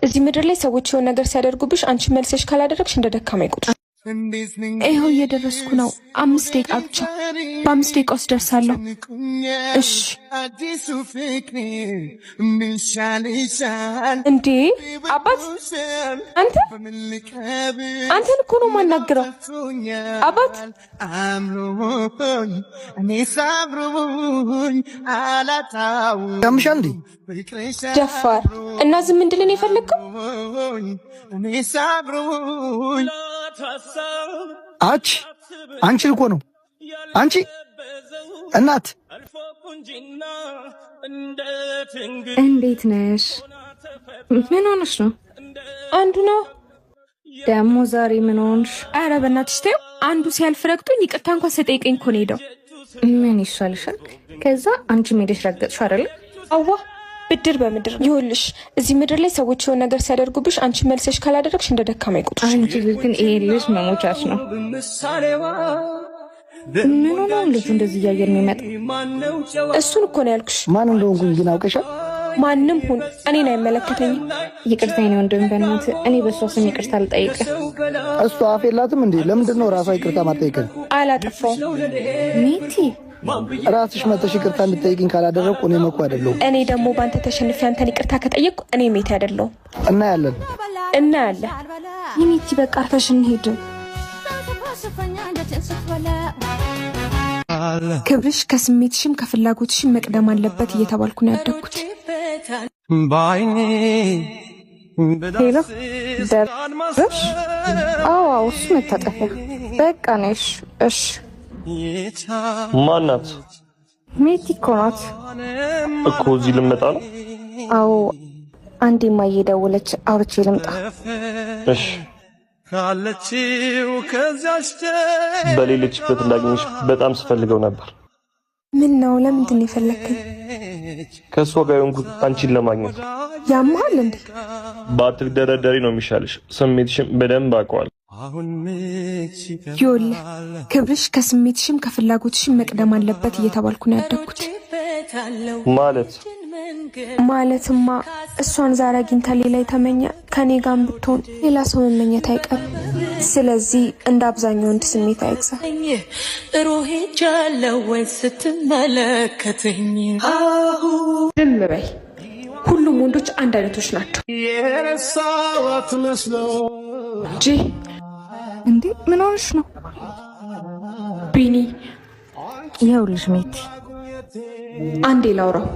እዚህ ምድር ላይ ሰዎች የሆነ ነገር ሲያደርጉብሽ አንቺ መልሰሽ ካላደረግሽ እንደ ደካማ ይቆጥራል። ይኸው እየደረስኩ ነው። 5 ደቂቃ ብቻ። በ5 ደቂቃ ውስጥ ደርሳለሁ። እሺ። እንዴ አባት፣ አንተን እኮ ነው የማናግረው። አባት ያምሻል እንዴ? ደፋር እና ዝም እንድልን የፈለግከው? አንቺ እኮ ነው አንቺ እናት። እንዴት ነሽ? ምን ሆነሽ ነው? አንዱ ነው ደግሞ ዛሬ ምን ሆንሽ? ኧረ በእናትሽ ተይው። አንዱ ሲያልፍ ረግጦኝ ይቅርታ እንኳን ሰጠይቀኝ እኮ ነው ሄደው። ምን ይሻልሻል? ከዛ አንቺ ሄደሽ ረገጥሽ አይደል? አዋ ብድር በምድር ይኸውልሽ፣ እዚህ ምድር ላይ ሰዎች የሆነ ነገር ሲያደርጉብሽ አንቺ መልሰሽ ካላደረግሽ እንደ ደካማ ይቆጥራል። አንቺ ግን ይሄ ልጅ መሞቻች ነው። ምን ነው ልጅ እንደዚህ እያየር ነው የሚመጣ? እሱን እኮ ነው ያልኩሽ። ማን እንደሆንኩኝ ግን አውቀሻል? ማንም ሁን እኔን አይመለከተኝም። ይቅርታ ነው ወንድም፣ በእናትህ እኔ በሷ ስም ይቅርታ ልጠይቅ። እሷ አፍ የላትም እንዴ? ለምንድን ነው ራሷ ይቅርታ ማጠይቀኝ? አላጠፋውም ሜቲ። ራስሽ መተሽ ይቅርታ እንድጠይቅኝ ካላደረኩ እኔ መኩ አይደለሁም። እኔ ደግሞ ባንተ ተሸንፌ አንተን ይቅርታ ከጠየቅኩ እኔ ሜቲ አይደለሁም። እናያለን። ሜቲ በቃ አርፈሽ እንሂድ። ክብርሽ ከስሜትሽም ከፍላጎትሽም መቅደም አለበት እየተባልኩ ነው ያደግኩት። ሄሎ ደርሽ? አዎ እሱ መታጠፊያ በቃ ነሽ። እሺ ማናት? ሜቲ እኮ ናት እኮ እዚህ ልመጣ ነው። አዎ አንዴ ማዬ ደወለች፣ አውርቼ ልምጣ። እሺ በሌለችበት እንዳገኘሽ በጣም ስፈልገው ነበር። ምን ነው? ለምንድን ነው የፈለከኝ? ከሷ ጋር የሆንኩት አንቺን ለማግኘት። ያማል እንዴ? ባትደረደሪ ነው የሚሻልሽ። ስሜትሽም በደንብ አውቀዋለሁ። ይኸውልህ ክብርሽ ከስሜትሽም ከፍላጎትሽም መቅደም አለበት እየተባልኩ ነው ያደግኩት። ማለትማ እሷን ዛሬ አግኝታ ሌላ የተመኘ ከኔ ጋር ብትሆን ሌላ ሰው መመኘት አይቀርም። ስለዚህ እንደ አብዛኛው ወንድ ስሜት አይግዛ። ሮሄጃለው ወይ ስትመለከተኝ ዝም በይ። ሁሉም ወንዶች አንድ አይነቶች ናቸው። የረሳዋት መስለው ጂ እንዴ ምን ሆነሽ ነው? ቢኒ ይኸውልሽ ሜቲ አንዴ ላውራው።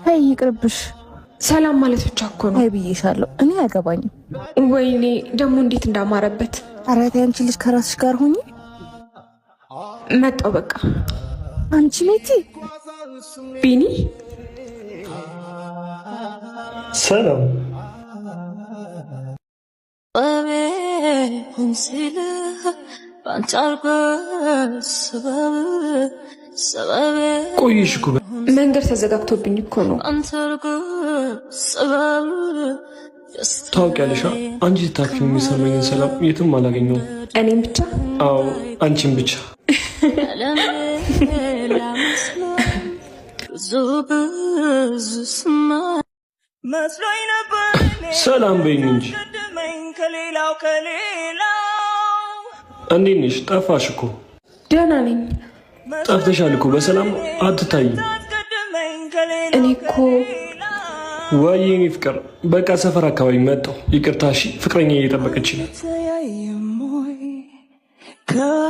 አይ ይቅርብሽ። ሰላም ማለት ብቻ እኮ ነው። አይ ብዬሻለሁ። እኔ አያገባኝም። ወይኔ ደግሞ እንዴት እንዳማረበት። ኧረ ተይ አንቺ ልጅ ከራስሽ ጋር ሆኚ። መጣው በቃ። አንቺ ሜቲ ቢኒ ሰላም ሁንሲል ባንቻርጎ ሰበብ ቆይሽ እኮ መንገድ ተዘጋግቶብኝ እኮ ነው። ታውቂያለሽ፣ አንቺ ስታክፊ የሚሰማኝን ሰላም የትም አላገኘውም። እኔም ብቻ? አዎ አንቺም ብቻ። ሰላም በይኝ እንጂ። እንዴት ነሽ? ጠፋሽ እኮ። ደህና ነኝ። ጠፍተሻል እኮ። በሰላም አትታይም። እኔ እኮ ወይ የኔ ፍቅር፣ በቃ ሰፈር አካባቢ መጣሁ። ይቅርታ እሺ። ፍቅረኛ እየጠበቀች ነው።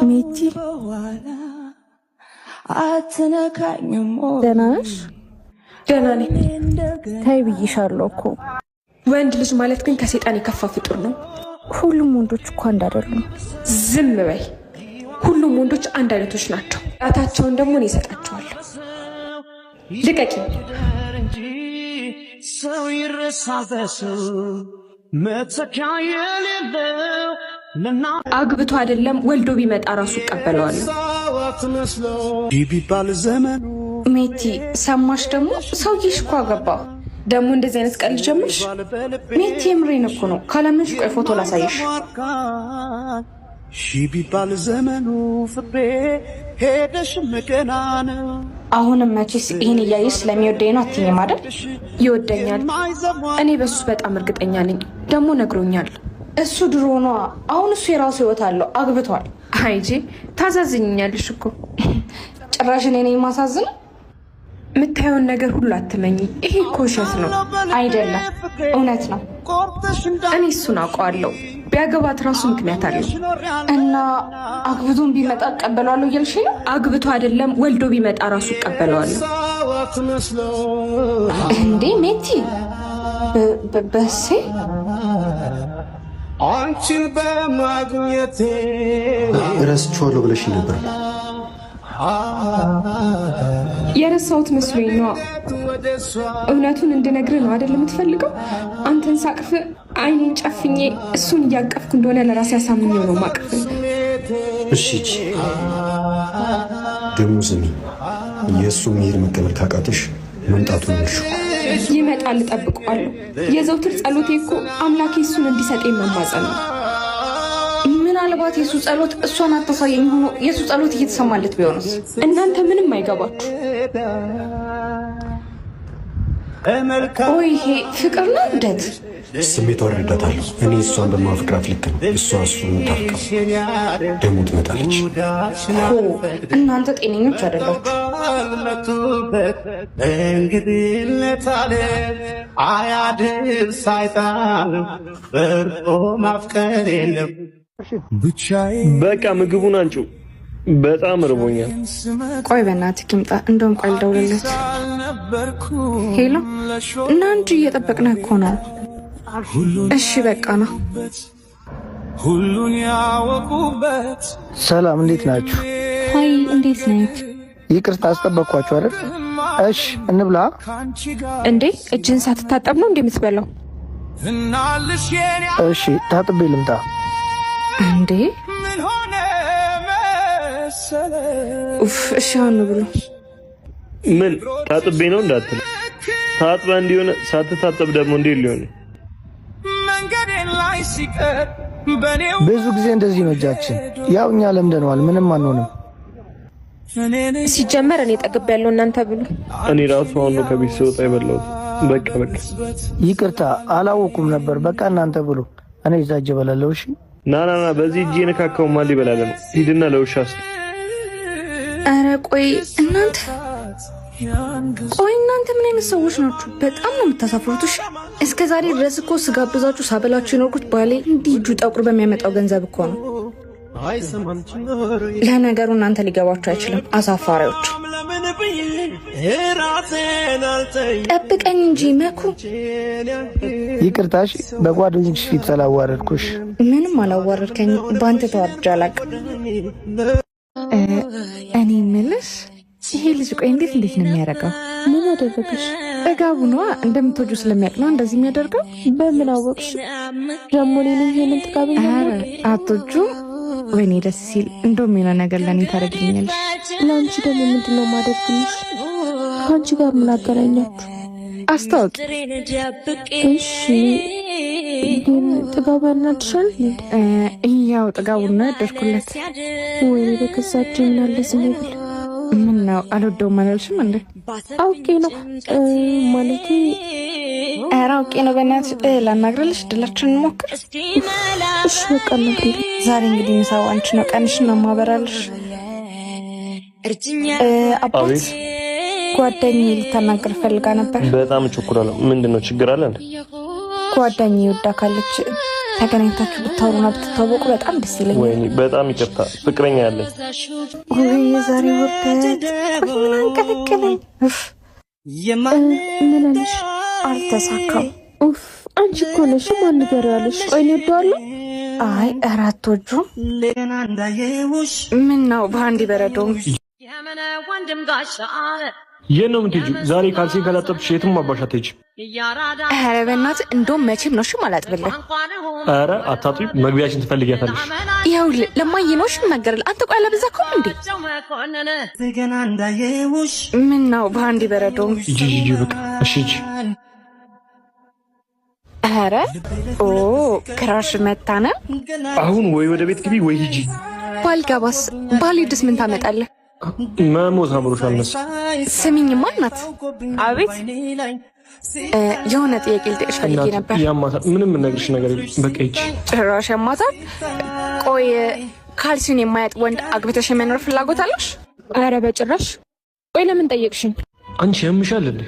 ሜቲ ደህና ነሽ? ደህና ነኝ። ተይ ብዬሻለሁ እኮ። ወንድ ልጅ ማለት ግን ከሴጣን የከፋ ፍጡር ነው። ሁሉም ወንዶች እኮ አንድ አይደሉም። ዝም በይ። ሁሉም ወንዶች አንድ አይነቶች ናቸው። ጣታቸውን ደግሞ እኔ እሰጣቸዋለሁ። ልቀቂ። ሰው ይረሳበሱ መተኪያ የሌለው አግብቶ አይደለም ወልዶ ቢመጣ ራሱ እቀበለዋለሁ። ቢባል ዘመኑ ሜቲ ሰማሽ? ደግሞ ሰውዬሽ እኮ አገባ። ደግሞ እንደዚህ አይነት ቀልድ ጀምርሽ? ሜቲ የምሬን እኮ ነው። ካላመንሽ ቆይ ፎቶ ላሳይሽ። ሺ ቢባል ዘመኑ ፍቅሬ ሄደሽ መገናነ አሁንም መቼስ ይሄን እያየሽ ስለሚወደኝ ነው አትይኝም አይደል? ይወደኛል። እኔ በሱ በጣም እርግጠኛ ነኝ። ደግሞ ነግሮኛል። እሱ ድሮ ነው። አሁን እሱ የራሱ ህይወት አለው፣ አግብቷል። አይጂ ታዛዝኝኛለሽ እኮ ጭራሽ እኔ ነኝ የማሳዝነው? የምታየውን ነገር ሁሉ አትመኝ። ይሄ እኮ ውሸት ነው። አይደለም፣ እውነት ነው። እኔ እሱን አውቀዋለሁ። ቢያገባት ራሱ ምክንያት አለው። እና አግብቶን ቢመጣ እቀበለዋለሁ እያልሽ ነው? አግብቶ አይደለም ወልዶ ቢመጣ ራሱ እቀበለዋለሁ። እንዴ ሜቲ በሴ አንቺን በማግኘቴ ረስቼዋለሁ ብለሽ ነበር። የረሳሁት መስሎኝ ነው። እውነቱን እንድነግርህ ነው አይደል የምትፈልገው? አንተን ሳቅፍ አይኔን ጨፍኜ እሱን እያቀፍኩ እንደሆነ ለራሴ ያሳምኘው ነው ማቅፍ። እሺ ደግሞ ስሚ፣ የእሱ መሄድ መቀበል ካቃተሽ መምጣቱን እርሹ። ይመጣል፣ እጠብቀዋለሁ። የዘውትር ጸሎቴ እኮ አምላኬ እሱን እንዲሰጠኝ መማጸን ነው። ምናልባት የሱ ጸሎት እሷን አታሳየኝ ሆኖ የሱ ጸሎት እየተሰማለት ቢሆንስ? እናንተ ምንም አይገባችሁ። ወይ ይሄ ፍቅር ነው ውደት? ስሜቷን እረዳታለሁ። እኔ እሷን በማፍቅራት ልክ ነው እሷ እሱን ታርቀው ደግሞ ትመጣለች። እናንተ ጤነኞች አይደላችሁ። እንግዲህ ለታለ አያድርስ አይጣልም በርቆ ማፍቀር የለም ብቻዬ። በቃ ምግቡን አንቺው፣ በጣም ርቦኛል። ቆይ በእናትህ ይምጣ። እንደውም ቆይ ልደውልለት። ሄሎ እና እንጂ እየጠበቅነህ እኮ ነው። እሺ በቃ ነው። ሁሉን ያወቁበት። ሰላም እንዴት ናችሁ? አይ እንዴት ነህ? ይቅርታ አስጠበቅኳችሁ አይደል? እሺ እንብላ። እንዴ እጅን ሳትታጠብ ነው እንደምትበላው? እሺ ታጥቤ ልምጣ። እንዴ ምን ሆነ መሰለ ኡፍ እሺ አሁን ነው ብሎ ምን ታጥቤ ነው እንዳትል። ታጥባ እንዲሆነ ሳትታጠብ ደግሞ እንዴ ሊሆን? መንገዴን ላይ ሲቀር በኔው ብዙ ጊዜ እንደዚህ ነው እጃችን። ያው እኛ ለምደነዋል፣ ምንም አንሆንም። ሲጀመር እኔ ጠግብ ያለው እናንተ ብሉ። እኔ ራሱ አሁን ነው ከቤት ስወጣ የበላሁት። በቃ ይቅርታ አላወኩም ነበር። በቃ እናንተ ብሉ፣ እኔ እዛ እጅ እበላለሁ። እሺ ና በዚህ እጄ ነካካው ማል ይበላል ነው። ሂድና ለውሻስ። ኧረ ቆይ እናንተ ምን አይነት ሰዎች ናችሁ? በጣም ነው የምታሳፍሩት። እሺ እስከ ዛሬ ድረስ እኮ ስጋብዛችሁ ሳበላችሁ የኖርኩት ባሌ እንዲህ እጁ ጠቁር በሚያመጣው ገንዘብ እኮ ነው። ለነገሩ እናንተ ሊገባችሁ አይችልም አሳፋሪዎች። ጠብቀኝ እንጂ መኩ። ይቅርታሽ በጓደኞች ፊት ስላዋረድኩሽ። ምንም አላዋረድከኝ። በአንተ ተዋርጃ አላውቅም። እኔ የምልሽ ይሄ ልጅ ቆይ እንዴት ነው የሚያደርገው? ምን አደረገሽ? ጥጋቡ ነዋ። እንደምትወጁ ስለሚያውቅ ነው እንደዚህ የሚያደርገው። በምን አወቅሽ? ደግሞ እኔ ነኝ ይሄንን ጥጋብ? ኧረ አትወጁ። ወይኔ ደስ ሲል። እንደውም የሆነ ነገር ለእኔ ታደርግልኛለሽ። ለአንቺ ደግሞ ምንድን ነው የማደርግልሽ? ከአንቺ ጋር ምን አገናኛችሁ? አስታውቂ። እሺ ግን ጥጋቡ ያናድሻል? ያው ጥጋቡን ነው ያደርኩለት። ወይኔ በከሳች ምናለ ዝም ብል። ምን ነው አልወደውም አላልሽም እንዴ? አውቄ ነው ማለቴ። ኧረ አውቄ ነው። በእናትሽ ላናግርልሽ፣ ድላችንን እንሞክር። እሺ በቃ ነግሪ። ዛሬ እንግዲህ ምሳው አንቺ ነው፣ ቀንሽን ነው ማበራልሽ። አባት ጓደኛዬ ልታናግር ፈልጋ ነበር። በጣም እቸኩላለሁ። ምንድነው ችግር አለ እንዴ? ጓደኛዬ ወዳ ካለች ተገናኝታችሁ ብታወሩና ብትታወቁ በጣም ደስ ይለኛል። ወይኔ በጣም ይቅርታ፣ ፍቅረኛ ያለኝ። ወይ የዛሬ ወርደት ምን አንቀለቀለኝ። ምን አለሽ? አልተሳካም። ኡፍ አንቺ እኮ ነሽ ማን ነገር ያለሽ? ቆይ ነው እወደዋለሁ። አይ አራቶቹ ምን ነው በአንድ በረዶ የት ነው የምትሄጂው? ዛሬ ካልሲን ካላጠብሽ የትም አባሽ አትሄጂም። ኧረ በእናትህ እንደውም መቼም ነው ሽም አላጥብልህ። ኧረ አታጥቢ፣ መግቢያችን ትፈልጊያታለሽ። ይኸውልህ ለማዬ ነው ሽም ነገርልህ። አንተ ቆይ አላበዛከውም እንዴ? ምን ነው በአንድ በረዶ ሂጂ በቃ እሺ ሂጂ። ኧረ ኦ ክራሽ መታነ። አሁን ወይ ወደ ቤት ግቢ ወይ ሂጂ። ባልገባስ ባልሄድስ ምን ታመጣለህ? መሞት አምሮሻል መሰለኝ። ስሚኝማ እናት። አቤት። የሆነ ጥያቄ ልጠይቅሽ ፈልጌ ነበር። ያማታል። ምንም የምነግርሽ ነገር የለም። በቃ ሂጂ። ጭራሽ ያማታል። ቆይ ካልሲውን የማያጥ ወንድ አግብተሽ የመኖር ፍላጎት አለሽ? ኧረ በጭራሽ። ቆይ ለምን ጠየቅሽኝ? አንቺ ያምሻል እንዴ?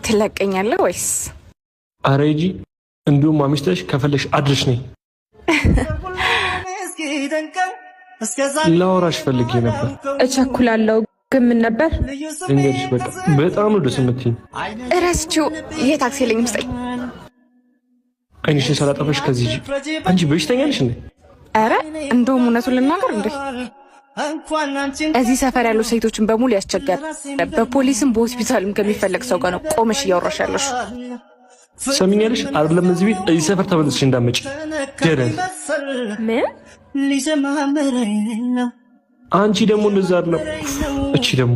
ትለቀኛለህ ወይስ? ኧረ ሂጂ። እንዲሁም አሚስተሽ ከፈለሽ አድርሽ ነኝ። ላወራሽ ፈልጌ ነበር። እቸኩላለሁ ግን ምን ነበር? ልንገርሽ፣ በቃ በጣም ነው ደስ የምትይኝ። እረስችው። የታክሲ ልኝ ምስጠኝ። አይንሽን ሰላጠፈሽ ከዚህ ሂጂ። አንቺ በሽተኛ ነሽ እንዴ? ኧረ እንደውም እውነቱን ልናገር እንዴ እዚህ ሰፈር ያሉ ሴቶችን በሙሉ ያስቸገር። በፖሊስም በሆስፒታልም ከሚፈለግ ሰው ጋር ነው ቆመሽ እያወራሽ ያለሽ። ሰሚኛለሽ? አይደለም እዚህ ቤት እዚህ ሰፈር ተመልሰሽ እንዳትመጪ። ደረን ምን? አንቺ ደግሞ እንደዛ አይደለም። እቺ ደግሞ